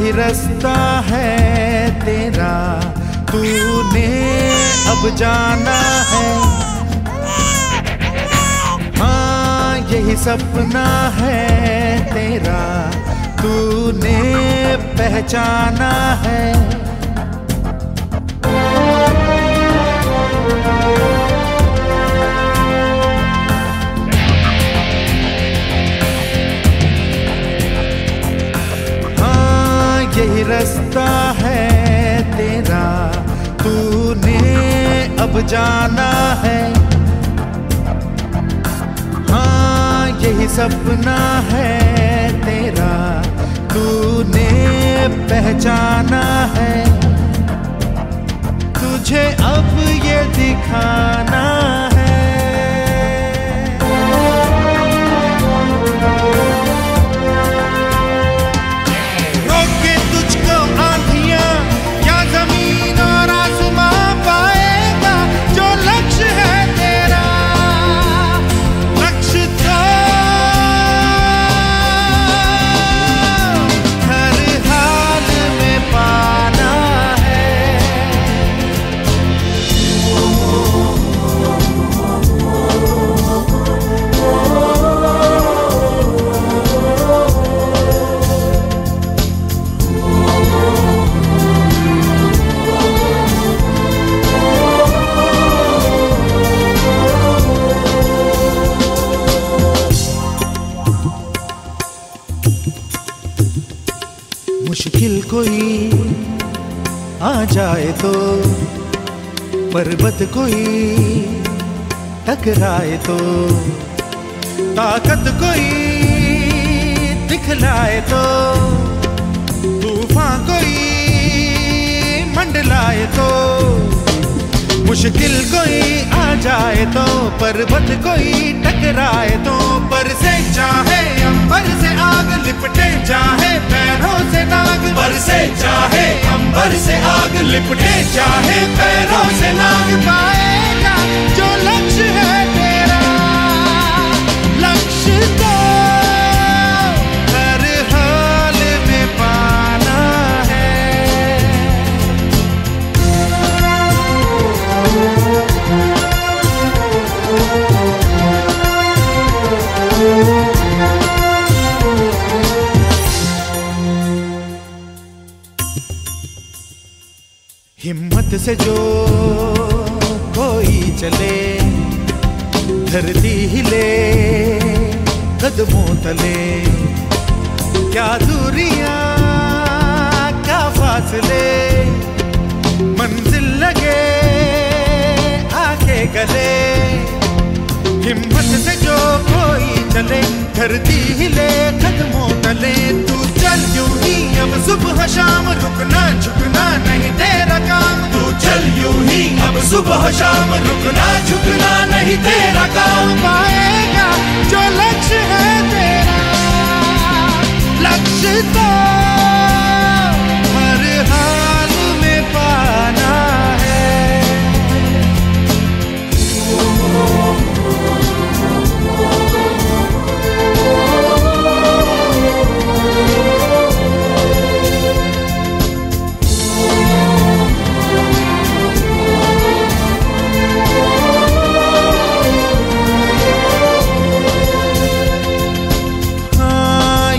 यही रास्ता है तेरा, तूने अब जाना है। हाँ यही सपना है तेरा, तूने पहचाना है। यही रास्ता है तेरा, तूने अब जाना है। हाँ यही सपना है तेरा, तूने पहचाना है। तुझे अब ये दिखाना है। मुश्किल कोई आ जाए तो, पर्वत कोई टकराए तो, ताकत कोई दिखलाए तो, तूफान कोई मंडलाए तो। मुश्किल कोई आ जाए तो, पर्वत कोई टकराए तो, पर से चाहे अंबर से आग लिपटे चाहे पैरों से नाग, पर से चाहे अंबर से आग लिपटे चाहे पैरों से नाग। पाएगा जो लक्ष्य है तेरा, लक्ष्य तो हर हाल में पाना है। हिम्मत से जो कोई चले, धरती हिले कदमों तले। क्या दूरियां क्या फासले, मंजिल लगे आके गले। हिम्मत से जो कोई चले, धरती हिले कदमों तले। तू चल यूं ही अब सुबह शाम, रुकना झुकना नहीं तेरा काम। तू चल यूं ही अब सुबह शाम, रुकना झुकना नहीं तेरा काम। पाएगा जो लक्ष्य है तेरा, लक्ष्य तो हर हाल में पाना है।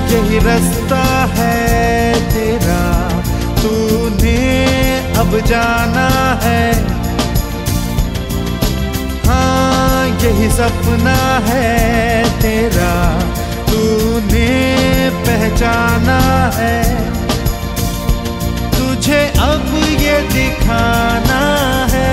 यही रास्ता है तेरा, तूने अब जाना है। हाँ यही सपना है तेरा, तूने पहचाना है। तुझे अब ये दिखाना है।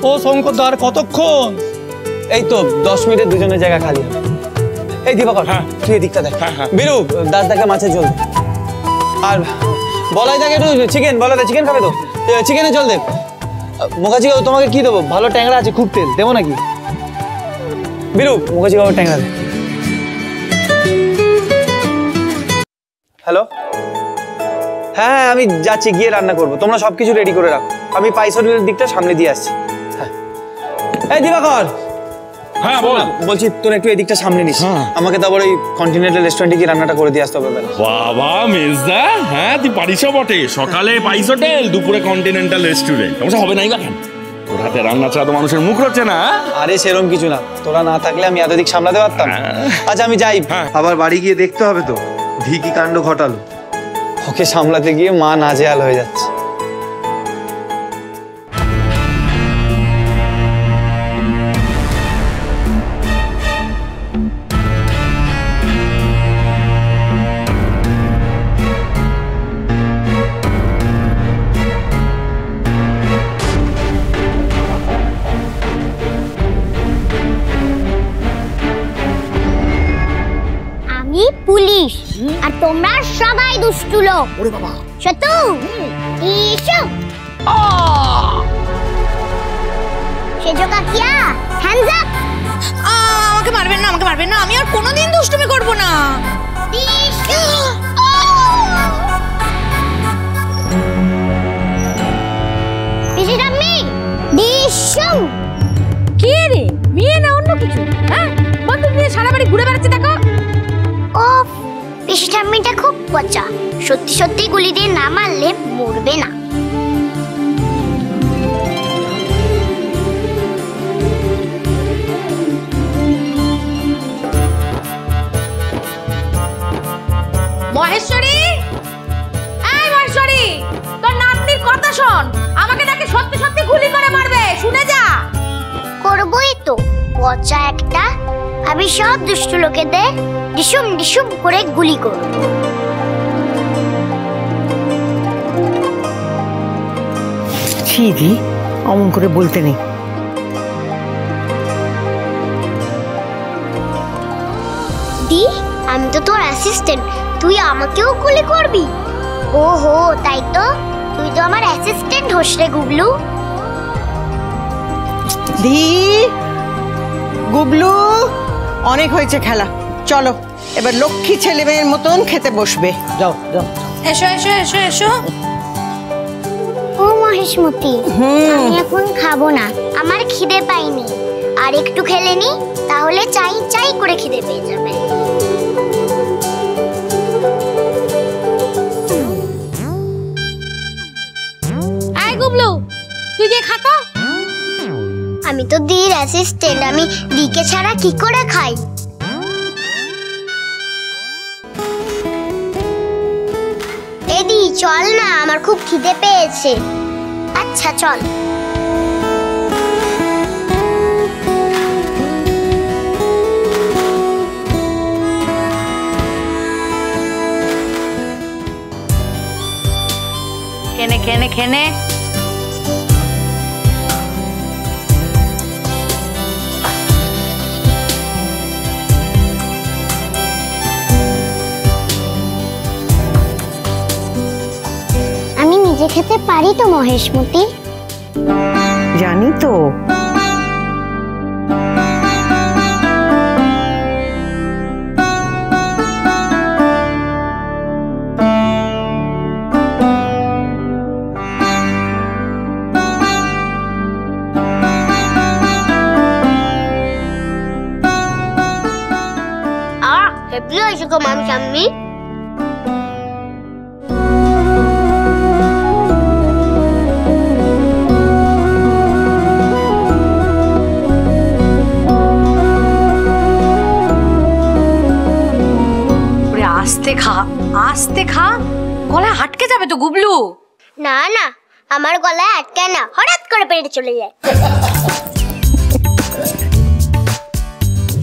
ও শঙ্কর দা, আর কতক্ষণ? এই তো 10 মিনিটে দুজনের জায়গা খালি হবে। এই দিবাকর, তুই এদিকটা দেখ। বিরু, দাস দাকে মাছের ঝোল। আর বলাই দাকে একটু চিকেন, বলাই দা চিকেন খাবে তো? চিকেনের ঝোল দে। মুখার্জি বাবু, তোমাকে কি দেবো? ভালো ট্যাংরা আছে, খুব তেল দেবো নাকি? বিরু, মুখার্জি বাবু ট্যাংরা দে। হ্যালো, হ্যাঁ আমি যাচ্ছি, গিয়ে রান্না করবো। তোমরা সবকিছু রেডি করে রাখো, আমি পাইস হোটেলের দিকটা সামনে দিয়ে আসছি। হ্যাঁ, এই দিবাকর। হ্যাঁ বল। বলছি তোর একটু এদিকটা সামনে নিস, আমাকে তারপর ওই কন্টিনেন্টাল রেস্টুরেন্টে কি রান্নাটা করে দিয়ে আসতে হবে। বাবা মেজদা, হ্যাঁ তুই পারিস বটে। সকালে পাইস হোটেল, দুপুরে কন্টিনেন্টাল রেস্টুরেন্ট, সমস্যা হবে নাই বা কেন? তোর হাতে রান্না ছাড়া তো মানুষের মুখ রচ্ছে না। আরে সেরকম কিছু না, তোরা না থাকলে আমি এতদিক সামলাতে পারতাম। আচ্ছা আমি যাই। আবার বাড়ি গিয়ে দেখতে হবে তো ধি কি কাণ্ড ঘটালো। ওকে সামলাতে গিয়ে মা নাজেহাল হয়ে যাচ্ছে। পুলিশ আর তোমরা সবাই দুষ্টু লোক। ওরে বাবা, সতু এসো। সেজো কাকিয়া, হ্যান্ডস আপ। আমাকে মারবেন না, আমাকে মারবেন না, আমি আর কোনোদিন দুষ্টুমি করব না। পিসি ঠাম্মি, দিশম। কে রে, মেয়ে না অন্য কিছু? হ্যাঁ, বন্দুক নিয়ে সারা বাড়ি ঘুরে বেড়াচ্ছে দেখো। ওফ, পিসি ঠাম্মিটা খুব পচা। সত্যি সত্যি গুলি দিয়ে না মারলে মরবে না। মহেশ্বরী, এই মহেশ্বরী, তোর নাতনির কথা শোন। আমাকে নাকি সত্যি সত্যি গুলি করে মারবে, শুনে যা। করবই তো, পচা একটা। আমি সব দুষ্টু লোকেদের ডিসুম ডিসুম করে গুলি করব। ছিদি, অমন করে বলতে নেই। দি, আমি তো তোর অ্যাসিস্ট্যান্ট, তুই আমাকেও গুলি করবি? ওহো, তাই তো, তুই তো আমার অ্যাসিস্ট্যান্ট হোস রে গুবলু। দি, গুবলু, অনেক হয়েছে খেলা, চলো এবার লক্ষ্মী ছেলে মেয়ের মতন খেতে বসবে। যাও যাও। এসো এসো এসো এসো। ও মহেশমতি, আমি এখন খাবো না, আমার খিদে পাইনি। আর একটু খেলে নি, তাহলে চাই চাই করে খিদে পেয়ে যাবে। আয় গুবলু, তুই গিয়ে খা তো। আমি তো দির অ্যাসিস্ট্যান্ট, আমি দিকে ছাড়া কি করে খাই? এদি চল না, আমার খুব খিদে পেয়েছে। আচ্ছা চল। খেনে খেনে খেনে। আমি নিজে খেতে পারি তো মহেশমতি? জানি তো। হেপি হয়েছে গো মামি ঠাম্মি। আস্তে খা, আস্তে খা, গলা আটকে যাবে তো গুবলু। না না, আমার গলায় আটকে না, হঠাৎ করে পেটে চলে যায়।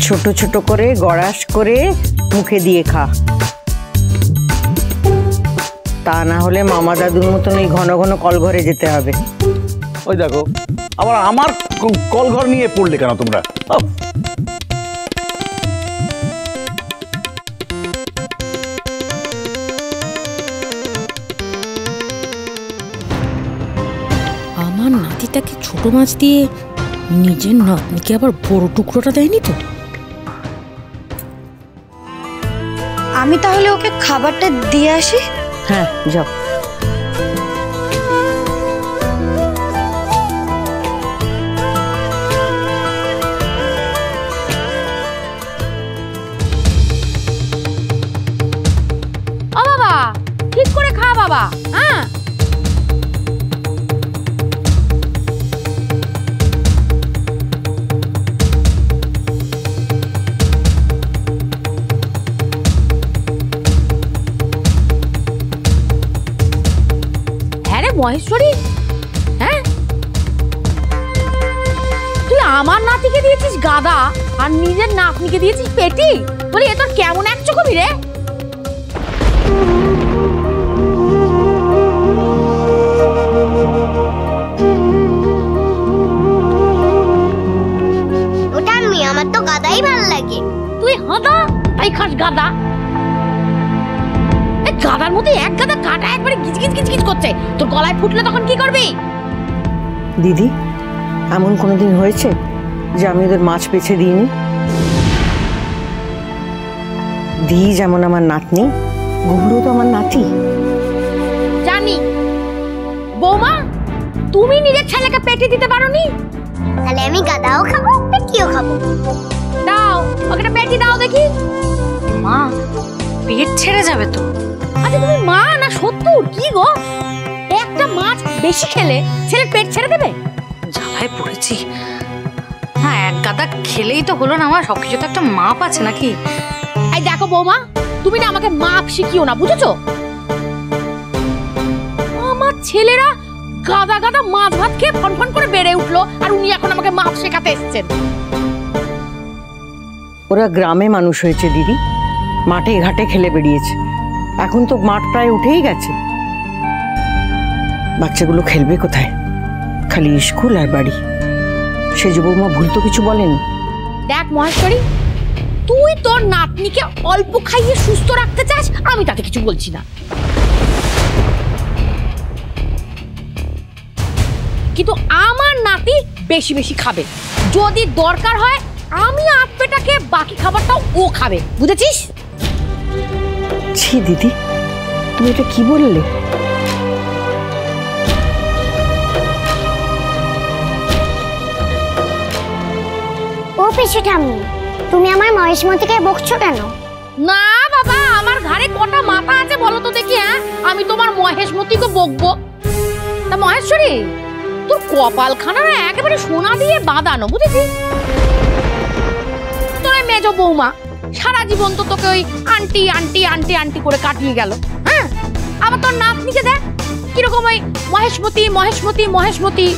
ছোট ছোট করে গড়াস করে মুখে দিয়ে খা, তা না হলে মামা দাদুর মতন এই ঘন ঘন কলঘরে যেতে হবে। ওই দেখো, আবার আমার কলঘর নিয়ে পড়লে কেন তোমরা? আমার নাতিটাকে ছোট মাছ দিয়ে নিজের নাতনিকে আবার বড় টুকরোটা দেয়নি তো? আমি তাহলে ওকে খাবারটা দিয়ে আসি। হ্যাঁ যাও। ও বাবা, ঠিক করে খা বাবা। হ্যাঁ, মহেশ্বরী, হ্যাঁ তুই আমার নাতিকে দিয়েছিস গাদা আর নিজের নাতনিকে দিয়েছিস পেটি? বলি এ তোর কেমন এক চকবি রে? ওটা আমি, আমার তো গাদাই ভালো লাগে। তুই হাঁদা তাই খাস গাদা? গাদার মধ্যে এক গাদা কাটা একবারে গিজগিজ গিজগিজ করছে, তোর গলায় ফুটলে তখন কি করবি? দিদি, এমন কোনোদিন হয়েছে যে আমি ওদের মাছ বেছে দিইনি? দি যেমন আমার নাতনি, গুবলু তো আমার নাতি। জানি বৌমা, তুমি নিজের ছেলেকে পেটে দিতে পারোনি, তাহলে আমি গাদাও খাবো পেটিও খাবো। দাও ওকে পেটি দাও দেখি। মা, পেট ছেড়ে যাবে তো। আচ্ছা তুমি মা না সত্তর? কি গো, একটা মাছ বেশি খেলে ছেলের পেট ছেড়ে দেবে? জ্বালায় পড়েছি। হ্যাঁ, এক গাদা খেলেই তো হলো না, আমার সবকিছু তো একটা মাপ আছে নাকি? এই দেখো বৌমা, তুমি না আমাকে মাপ শিখিও না, বুঝেছো? আমার ছেলেরা গাদা গাদা মাছ ভাত খেয়ে ফনফন করে বেড়ে উঠলো, আর উনি এখন আমাকে মাপ শেখাতে এসেছেন। ওরা গ্রামে মানুষ হয়েছে দিদি, মাঠে ঘাটে খেলে বেরিয়েছে। এখন তো মাঠ প্রায় উঠেই গেছে, বাচ্চাগুলো খেলবে কোথায়? খালি স্কুল আর বাড়ি। সে যে বৌমা ভুল তো কিছু বলেন। দেখ মহেশ্বরী, তুই তোর নাতনিকে অল্প খাইয়ে সুস্থ রাখতে চাস, আমি তাতে কিছু বলছি না, কিন্তু আমার নাতি বেশি বেশি খাবে। যদি দরকার হয় আমি আপেটাকে বাকি খাবারটাও ও খাবে, বুঝেছিস? ছি দিদি, তুমি এটা কি বললে? ও পিছু ঠাম্মি, তুমি আমার মহেশমতিকে বকছো কেন? না বাবা, আমার ঘাড়ে কটা মাথা আছে বলো তো দেখি। হ্যাঁ, আমি তোমার মহেশমতিকে বকবো? তা মহেশ্বরী, তোর কপালখানা না একেবারে সোনা দিয়ে বাঁধানো, বুঝেছিস? তোর মেজ বৌমা সারা জীবন তো তোকে ওই আন্টি আন্টি আন্টি আন্টি করে কাটিয়ে গেল। হ্যাঁ, আবার তোর নাতনিকে দেখ কিরকম ওই মহেশমতি মহেশমতি মহেশমতি।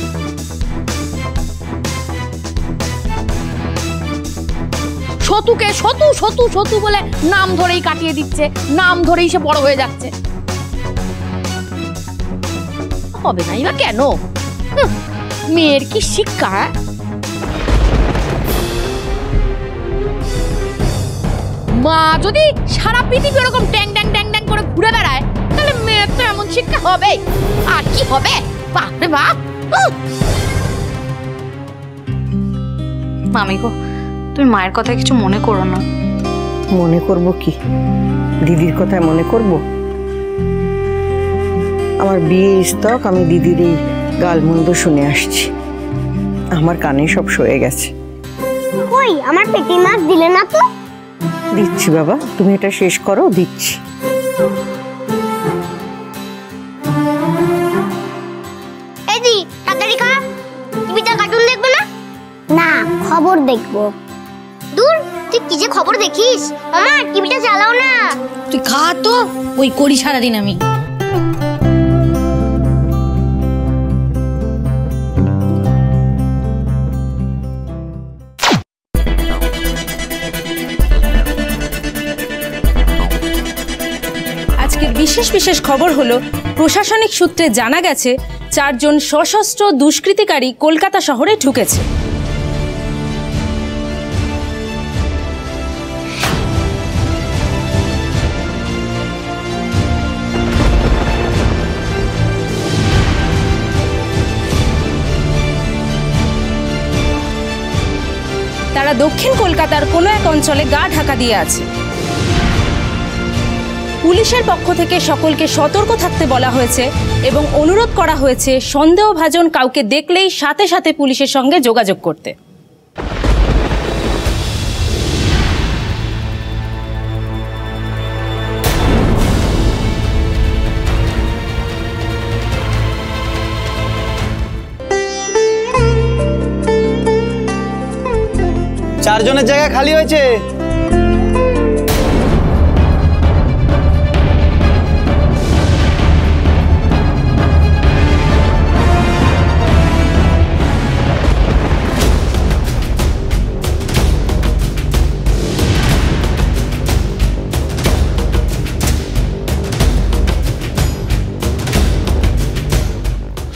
সতুকে সতু সতু সতু বলে নাম ধরেই কাটিয়ে দিচ্ছে, নাম ধরেই সে বড় হয়ে যাচ্ছে। হবে নাই বা কেন? মেয়ের কি শিক্ষা! মা যদি সারা পৃথিবী এরকম ট্যাং ট্যাং ট্যাং ট্যাং করে ঘুরে বেড়ায়, তাহলে মেয়ের তো এমন শিক্ষা হবে। আর কি হবে? বাপরে বাপ! মামি গো, তুমি মায়ের কথা কিছু মনে করো না। মনে করব কি, দিদির কথায় মনে করব? আমার বিয়ে ইস্তক আমি দিদির এই গালমন্দ শুনে আসছি, আমার কানে সব সয়ে গেছে। কই আমার পেটি মাছ দিলে না তো? দিচ্ছি বাবা, তুমি এটা শেষ করো, দিচ্ছি। এদি তাড়াতাড়ি খা, টিভিতে কার্টুন দেখবে না? না, খবর দেখবো। দূর, তুই কি যে খবর দেখিস? মামা টিভিটা চালাও না। তুই খা তো, ওই করি সারাদিন আমি। বিশেষ বিশেষ খবর হলো, প্রশাসনিক সূত্রে জানা গেছে চারজন সশস্ত্র দুষ্কৃতিকারী কলকাতা শহরে ঢুকেছে। তারা দক্ষিণ কলকাতার কোনো এক অঞ্চলে গা ঢাকা দিয়ে আছে। পুলিশের পক্ষ থেকে সকলকে সতর্ক থাকতে বলা হয়েছে এবং অনুরোধ করা হয়েছে সন্দেহভাজন কাউকে দেখলেই সাথে সাথে পুলিশের সঙ্গে যোগাযোগ করতে। চারজনের জায়গা খালি হয়েছে।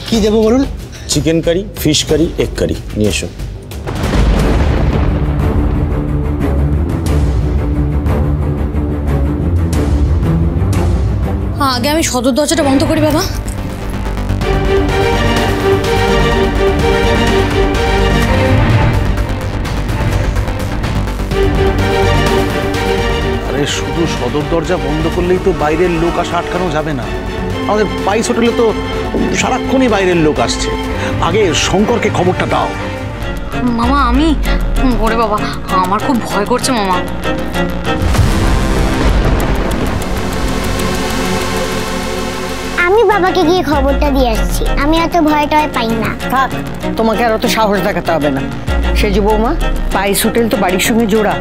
কি দেবো বলুন? Chicken curry, fish curry, egg curry নিয়ে এসো। আগে আমি সদর দরজাটা বন্ধ করি বাবা। আরে শুধু সদর দরজা বন্ধ করলেই তো বাইরের লোক আসা আটকানো যাবে না। আমাদের পাইস হোটেলে তো সারাক্ষণই বাইরের লোক আসছে। আগে শঙ্করকে খবরটা দাও। মামা আমি ওরে বাবা আমার খুব ভয় করছে মামা। আমি বাবাকে গিয়ে খবরটা দিয়ে আসছি। আমি এত ভয় টয় পাই না। থাক, তোমাকে আর অত সাহস দেখাতে হবে না। সেজু বৌমা, পাইস হোটেল তো বাড়ির সঙ্গে জোড়া,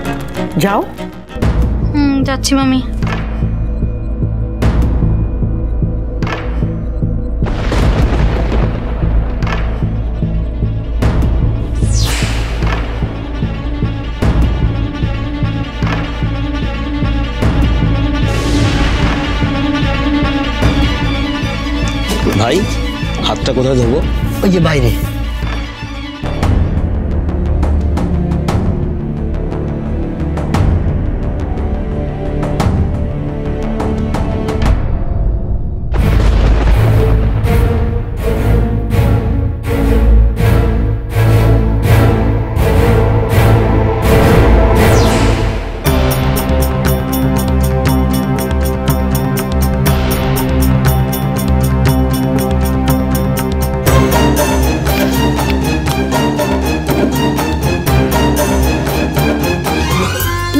যাও। যাচ্ছি মামি। ভাই, হাতটা কোথায় ধোবো? ওই যে বাইরে।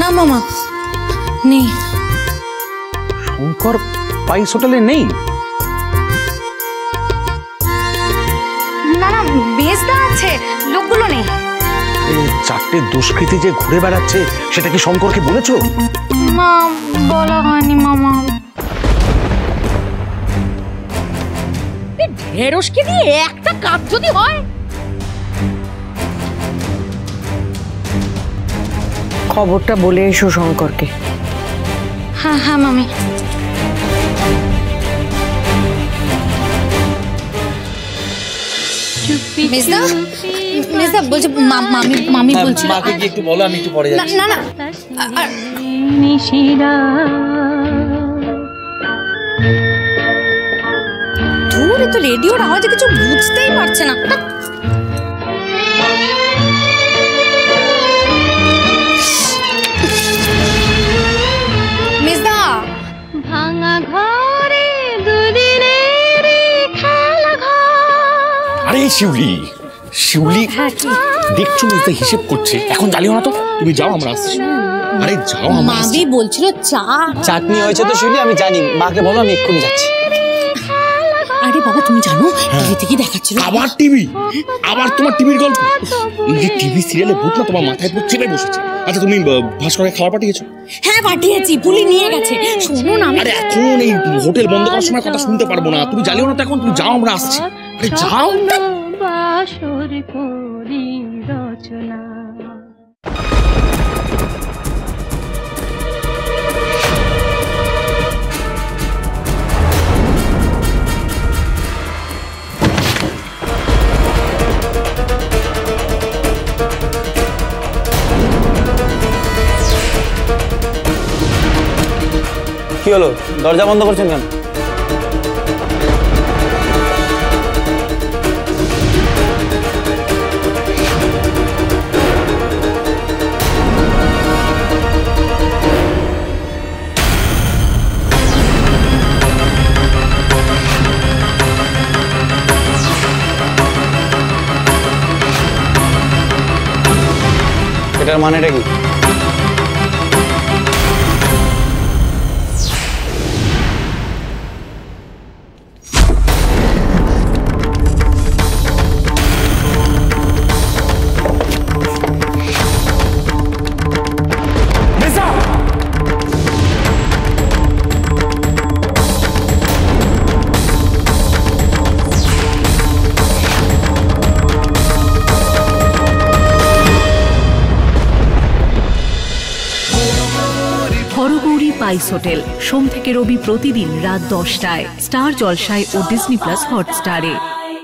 না মামা নেই। শঙ্কর পাইস হোটেলে নেই? না না বেশটা আছে, লোকগুলো নেই। এই চারটে দুষ্কৃতী যে ঘুরে বেড়াচ্ছে সেটা কি শঙ্করকে বলেছো? না বলা হয়নি মামা। ঢেঁড়সকে দিয়ে একটা কাজ যদি হয়। খবরটা বলে এসো শঙ্করকে। হ্যাঁ হ্যাঁ মামি। মেজদা মেজদা বলছে মামি মামি বলছিল। মাকে কি একটু বলো, আমি একটু পরে যাচ্ছি। না না দূরে তো রেডিওর আওয়াজে কিছু বুঝতেই পারছে না। মেজদা ভাঙা ঘরে দুদিনের খেলা ঘর। আরে শিউলি, শিউলি দেখছো মেজদা হিসেব করছে। এখন জ্বালিও না তো, তুমি যাও, আমরা আসছি। আরে যাও, মামি বলছিল চা চাটনি হয়েছে তো শিউলি, আমি জানি। মাকে বলো আমি এক্ষুনি যাচ্ছি। আরে বাবা তুমি জানো টিভি থেকে দেখাচ্ছিল। আবার টিভি? আবার তোমার টিভির গল্প? এই যে টিভি সিরিয়ালে ভূত না তোমার মাথায় পুরো চেপে বসেছে। আচ্ছা তুমি ভাস্করকে খাবার পাঠিয়েছো? হ্যাঁ পাঠিয়েছি, পুলি নিয়ে গেছে। শোনো না, আরে এখন এই হোটেল বন্ধ করার সময় কথা শুনতে পারবো না। তুমি জ্বালিও না তো এখন, তুমি যাও, আমরা আসছি। আরে যাও। বাসর করি রচনা। কি হলো, দরজা বন্ধ করছেন কেন? এটার মানেটা কি? হরগৌরী পাইস হোটেল সোম থেকে রবি প্রতিদিন রাত 10টায় স্টার জলসায় ও ডিজনি প্লাস হটস্টারে।